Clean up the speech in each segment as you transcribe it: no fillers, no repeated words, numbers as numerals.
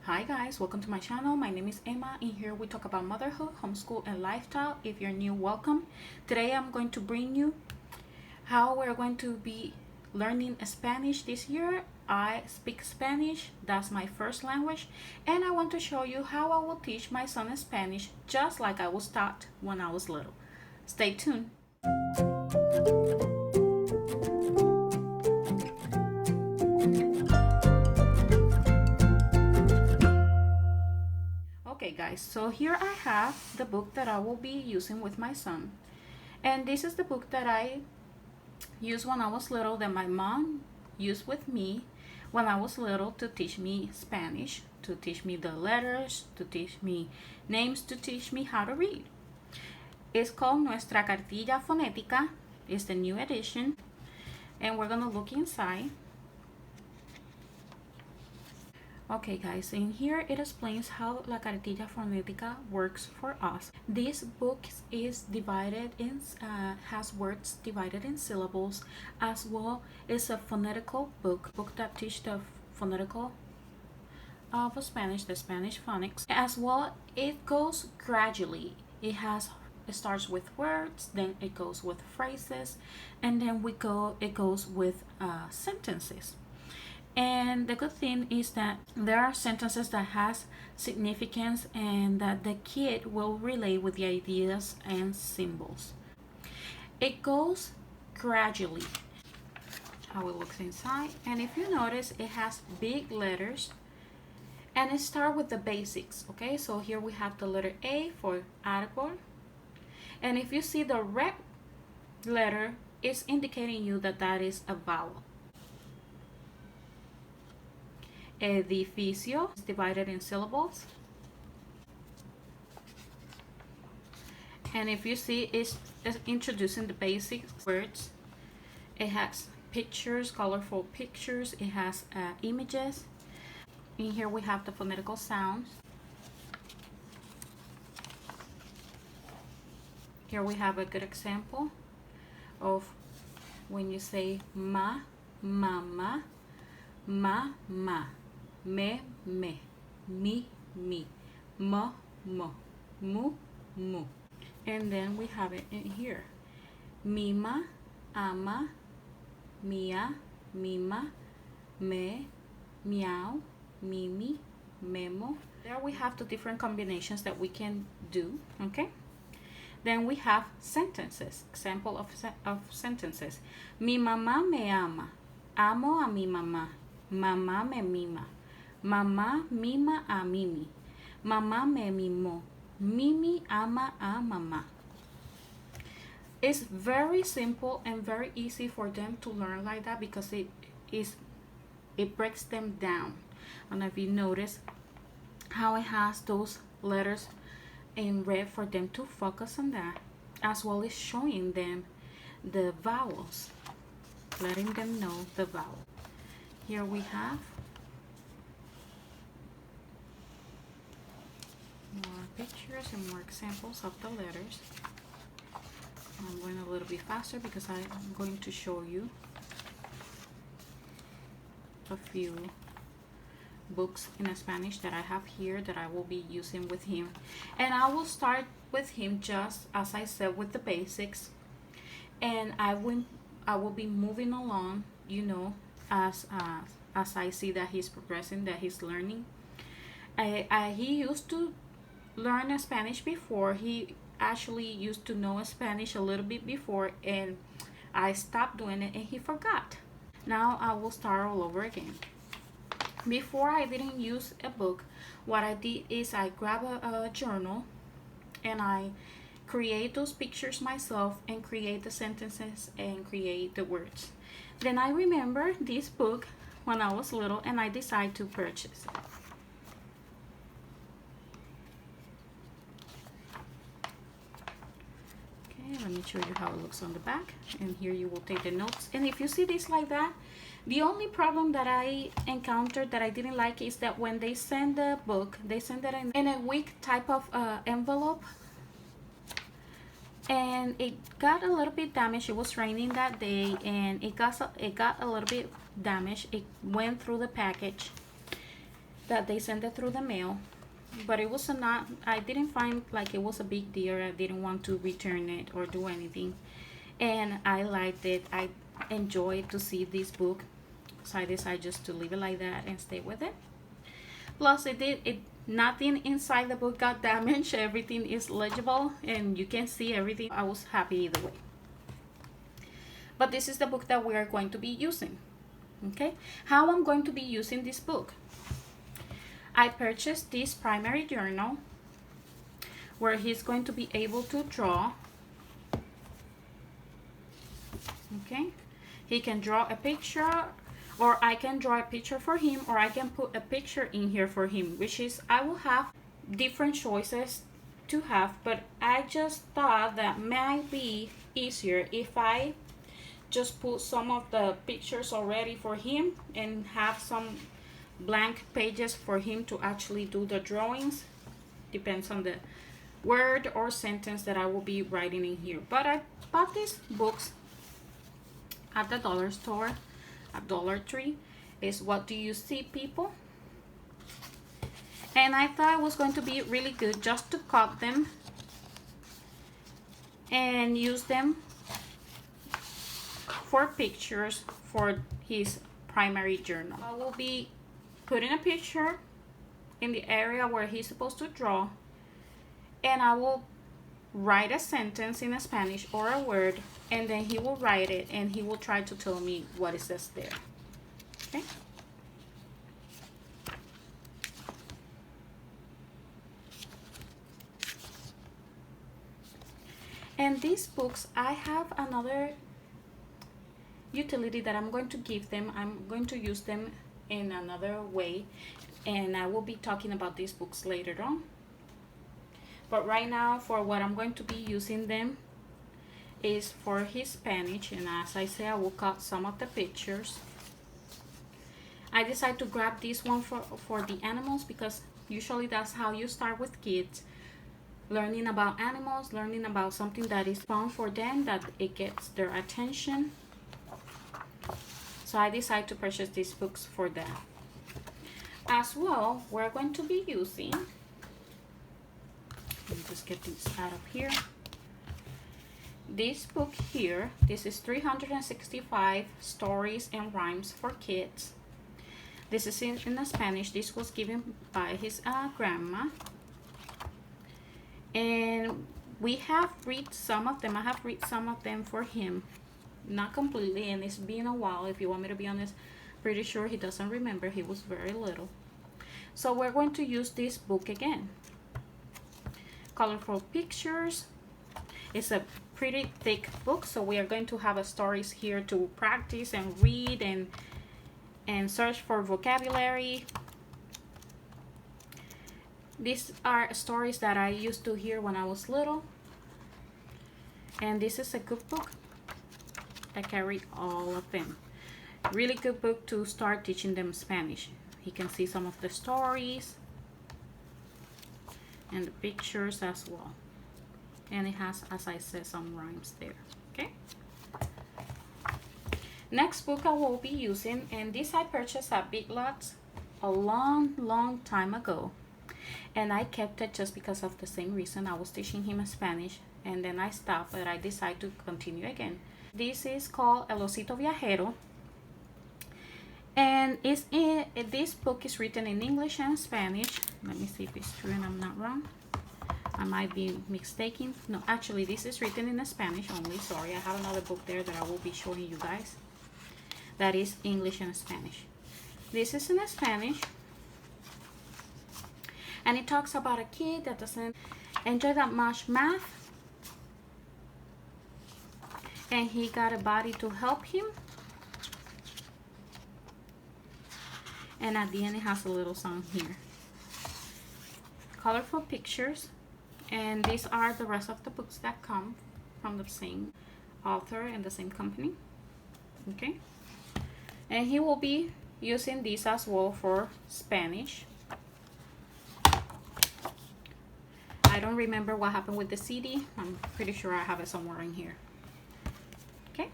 Hi guys, welcome to my channel. My name is Emma and here we talk about motherhood, homeschool, and lifestyle. If you're new, welcome. Today I'm going to bring you how we're going to be learning Spanish this year. I speak Spanish, that's my first language, and I want to show you how I will teach my son Spanish just like I was taught when I was little. Stay tuned. Okay guys, so here I have the book that I will be using with my son, and this is the book that I used when I was little, that my mom used with me when I was little to teach me Spanish, to teach me the letters, to teach me names, to teach me how to read. It's called Nuestra Cartilla Fonética. It's the new edition, and we're gonna look inside. Okay guys, in here it explains how La Cartilla Fonética works for us. This book is divided in, has words divided in syllables, as well as a phonetical book that teaches the phonetical of Spanish, the Spanish phonics. As well, it goes gradually. It starts with words, then it goes with phrases, and then it goes with sentences. And the good thing is that there are sentences that has significance and that the kid will relate with the ideas and symbols. It goes gradually, how it looks inside. And if you notice, it has big letters and it starts with the basics. Okay, so here we have the letter A for árbol. And if you see the red letter, it's indicating you that that is a vowel. Edificio is divided in syllables, and if you see, it's introducing the basic words. It has pictures, colorful pictures. It has images. In here we have the phonetical sounds. Here we have a good example of when you say ma, mama, ma, ma, me, mi, mo, mu, mu. And then we have it in here. Mima, ama, mia, mima, me, meow, mimi, memo. There we have the different combinations that we can do, okay? Then we have sentences, example of sentences. Mi mamá me ama, amo a mi mamá, mamá me mima, mamá mima a mimi, mamá me mimó, mimi ama a mamá. It's very simple and very easy for them to learn like that because it breaks them down. And if you notice how it has those letters in red for them to focus on that, as well as showing them the vowels, letting them know the vowel. Here we have more pictures and more examples of the letters. I'm going a little bit faster because I'm going to show you a few books in Spanish that I have here that I will be using with him, and I will start with him just as I said with the basics, and I will be moving along, you know, as I see that he's progressing, that he's learning. He used to learn Spanish before. He actually used to know Spanish a little bit before, and I stopped doing it and he forgot. Now I will start all over again. Before, I didn't use a book. What I did is I grab a journal and I create those pictures myself and create the sentences and create the words. Then I remember this book when I was little and I decided to purchase it. Okay, let me show you how it looks on the back, and here you will take the notes. And if you see this like that, the only problem that I encountered that I didn't like is that when they send the book, they send it in a weak type of envelope, and it got a little bit damaged. It was raining that day and it got a little bit damaged. It went through the package, that they sent it through the mail, but it was not, I didn't find like it was a big deal. I didn't want to return it or do anything, and I liked it. I enjoyed to see this book, so I decided just to leave it like that and stay with it. Plus it nothing inside the book got damaged. Everything is legible and you can see everything. I was happy either way. But this is the book that we are going to be using. Okay, how I'm going to be using this book. I purchased this primary journal where he's going to be able to draw. Okay, he can draw a picture, or I can draw a picture for him, or I can put a picture in here for him, which is, I will have different choices to have, but I just thought that might be easier if I just put some of the pictures already for him and have some blank pages for him to actually do the drawings. Depends on the word or sentence that I will be writing in here. But I bought these books at the dollar store, at Dollar Tree. Is What Do You See, People? And I thought it was going to be really good just to cut them and use them for pictures for his primary journal. I will be putting a picture in the area where he's supposed to draw, and I will write a sentence in Spanish or a word, and then he will write it and he will try to tell me what it says there. Okay. And these books, I have another utility that I'm going to give them. I'm going to use them in another way, and I will be talking about these books later on. But right now, for what I'm going to be using them is for his Spanish, and as I say, I will cut some of the pictures. I decided to grab this one for the animals, because usually that's how you start with kids, learning about animals, learning about something that is fun for them, that it gets their attention. So I decided to purchase these books for that. As well, we're going to be using, let me just get this out of here. This book here, this is 365 stories and rhymes for kids. This is in Spanish. This was given by his grandma. And we have read some of them. I have read some of them for him. Not completely, and it's been a while. If you want me to be honest, pretty sure he doesn't remember. He was very little. So we're going to use this book again. Colorful pictures. It's a pretty thick book, so we are going to have stories here to practice and read and search for vocabulary. These are stories that I used to hear when I was little, and this is a good book. I carry all of them. Really good book to start teaching them Spanish. He can see some of the stories and the pictures as well. And it has, as I said, some rhymes there. Okay. Next book I will be using, and this I purchased at Big Lots a long time ago. And I kept it just because of the same reason. I was teaching him Spanish, and then I stopped, but I decided to continue again. This is called El Osito Viajero, and this book is written in English and Spanish. Let me see if it's true and I'm not wrong. I might be mistaken. No, actually this is written in Spanish only. Sorry, I have another book there that I will be showing you guys. That is English and Spanish. This is in Spanish, and it talks about a kid that doesn't enjoy that much math, and he got a buddy to help him. And at the end it has a little song here. Colorful pictures, and these are the rest of the books that come from the same author and the same company. Okay, and he will be using these as well for Spanish. I don't remember what happened with the CD. I'm pretty sure I have it somewhere in here. Okay,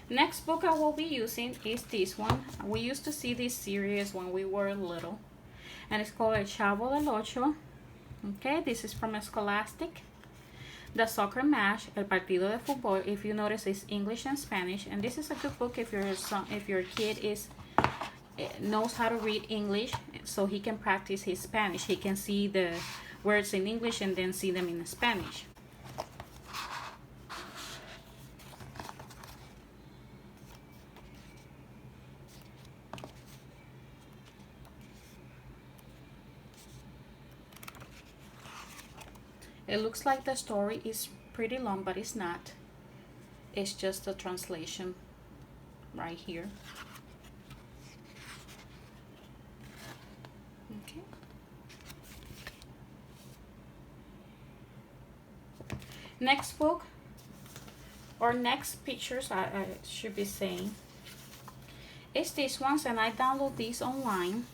next book I will be using is this one. We used to see this series when we were little, and it's called El Chavo del Ocho. Okay, this is from Scholastic. The Soccer Match, El Partido de Fútbol. If you notice, it's English and Spanish, and this is a good book if your kid knows how to read English, so he can practice his Spanish. He can see the words in English and then see them in Spanish. It looks like the story is pretty long, but it's not. It's just a translation right here. Okay. Next book, or next pictures, I should be saying, is these ones, and I download these online.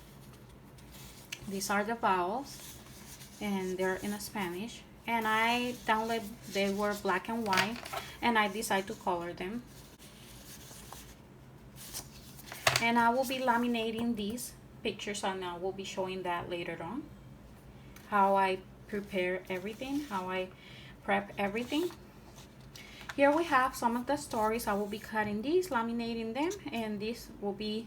These are the vowels, and they're in Spanish. And I downloaded, they were black and white, and I decided to color them. And I will be laminating these pictures, and I will be showing that later on. How I prepare everything, how I prep everything. Here we have some of the stories. I will be cutting these, laminating them, and this will be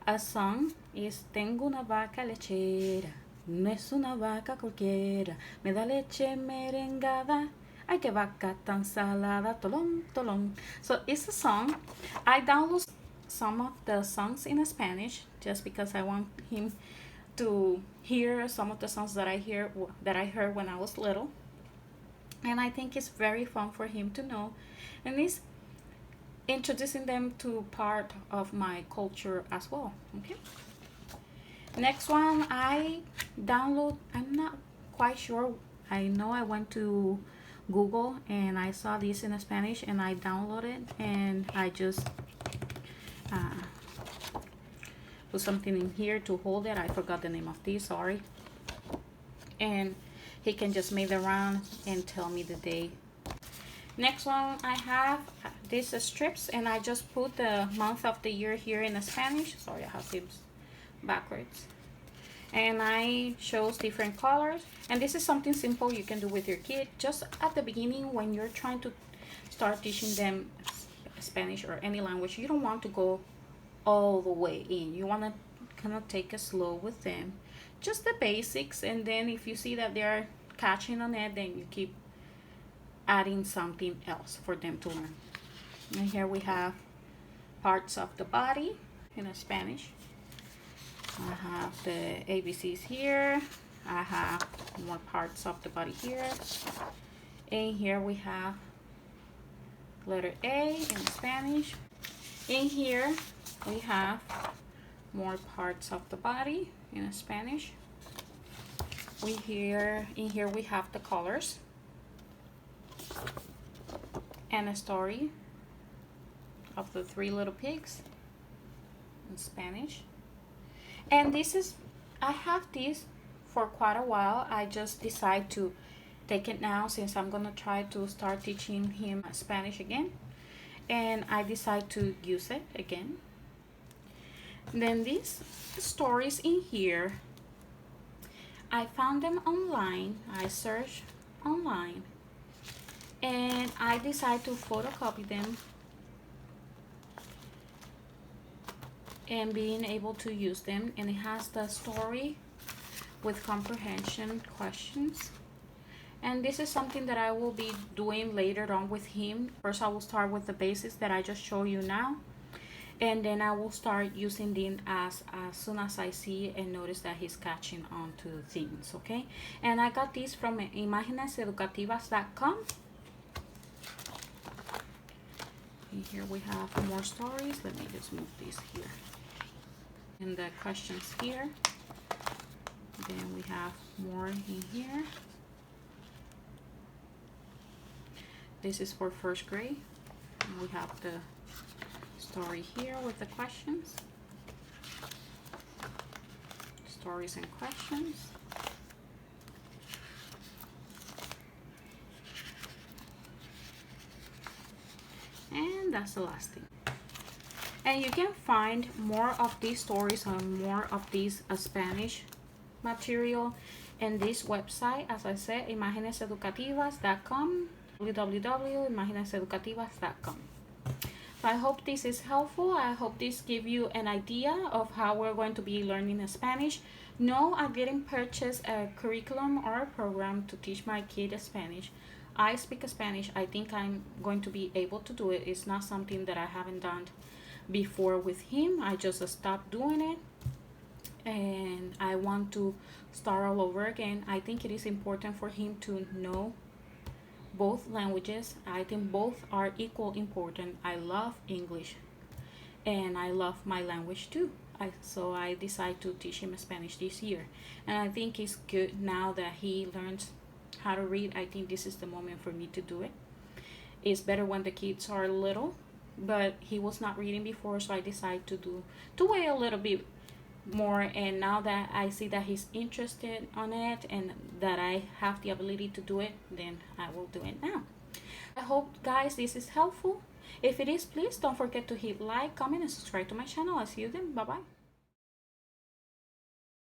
a song. Is Tengo una vaca lechera. No es una vaca cualquiera, me da leche merengada. Ay, que vaca tan salada, tolón, tolón. So it's a song. I download some of the songs in Spanish just because I want him to hear some of the songs that I heard when I was little. And I think it's very fun for him to know. And it's introducing them to part of my culture as well. Okay. Next one I download, I'm not quite sure. I know I went to Google and I saw this in Spanish and I downloaded, and I just put something in here to hold it. I forgot the name of this, sorry. And he can just make the round and tell me the day. Next one I have these strips, and I just put the month of the year here in Spanish. Sorry, I have this backwards, and I chose different colors. And this is something simple you can do with your kid just at the beginning when you're trying to start teaching them Spanish or any language. You don't want to go all the way in. You want to kind of take it slow with them, just the basics, and then if you see that they're catching on it, then you keep adding something else for them to learn. And here we have parts of the body in Spanish. I have the ABCs here. I have more parts of the body here. And here we have letter A in Spanish. In here we have more parts of the body in Spanish. In here we have the colors and a story of the 3 little pigs in Spanish. And this is, I have this for quite a while. I just decided to take it now since I'm gonna try to start teaching him Spanish again, and I decided to use it again. Then these stories in here, I found them online. I searched online and I decided to photocopy them and being able to use them. And it has the story with comprehension questions, and this is something that I will be doing later on with him. First I will start with the basics that I just show you now, and then I will start using them as soon as I see and notice that he's catching on to things. Okay, and I got these from imageneseducativas.com. And here we have more stories. Let me just move these here. And the questions here. Then we have more in here. This is for first grade. And we have the story here with the questions. Stories and questions. And that's the last thing. And you can find more of these stories and more of these Spanish material in this website, as I said, imageneseducativas.com, www.imageneseducativas.com. So I hope this is helpful. I hope this gives you an idea of how we're going to be learning Spanish. No, I didn't purchase a curriculum or a program to teach my kid Spanish. I speak Spanish. I think I'm going to be able to do it. It's not something that I haven't done before with him. I just stopped doing it and I want to start all over again. I think it is important for him to know both languages. I think both are equal important. I love English and I love my language too. So I decided to teach him Spanish this year, and I think it's good now that he learns how to read. I think this is the moment for me to do it. It's better when the kids are little, but he was not reading before, so I decided to wait a little bit more, and now that I see that he's interested on it and that I have the ability to do it, then I will do it now. I hope, guys, this is helpful. If it is, please don't forget to hit like, comment, and subscribe to my channel. I'll see you then. Bye bye.